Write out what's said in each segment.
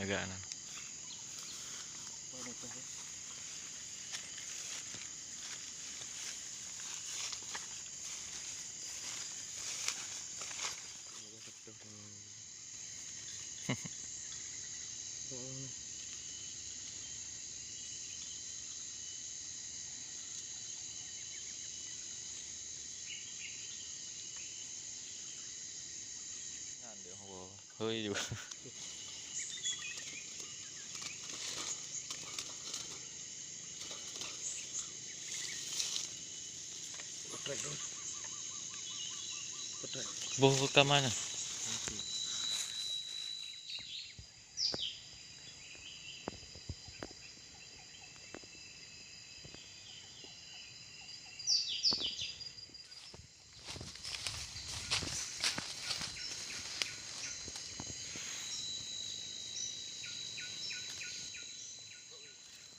agak nah. Hơi juga. Bawa ke mana?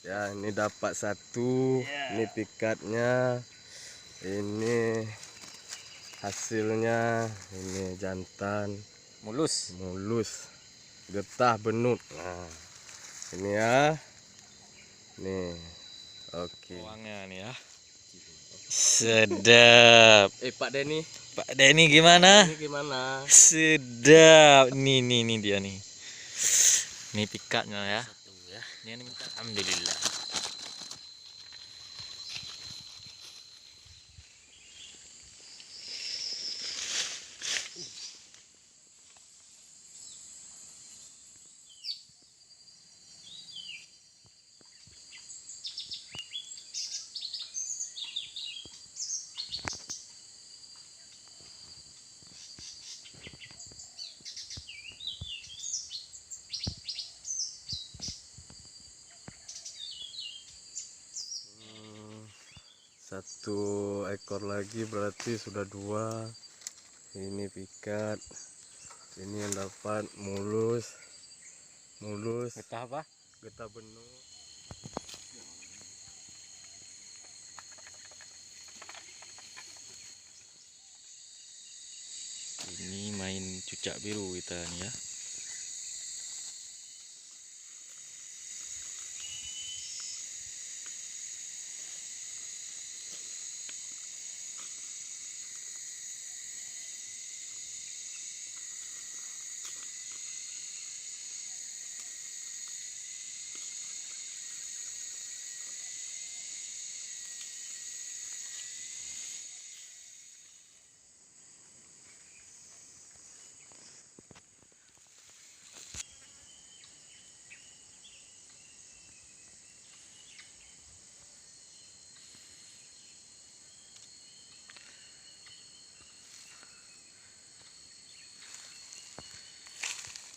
Ya, ini dapat satu. Ini pikatnya. Ini hasilnya. Ini jantan Mulus. Getah benut. Nah, ini ya. Nih. Oke. Uangnya nih ya. Sedap. Pak Denny. Pak Denny gimana? Ini gimana? Sedap. Nih dia nih. Ini pikatnya ya. Satu ya. Ini minta. Alhamdulillah. Satu ekor lagi berarti sudah dua. Ini pikat. Ini yang dapat mulus. Getah apa? Getah benut. Ini main cucak biru kita nih ya.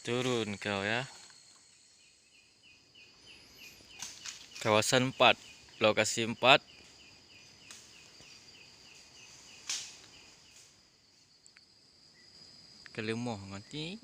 Turun kau ya. Kawasan 4, lokasi 4. Kelemoh nanti.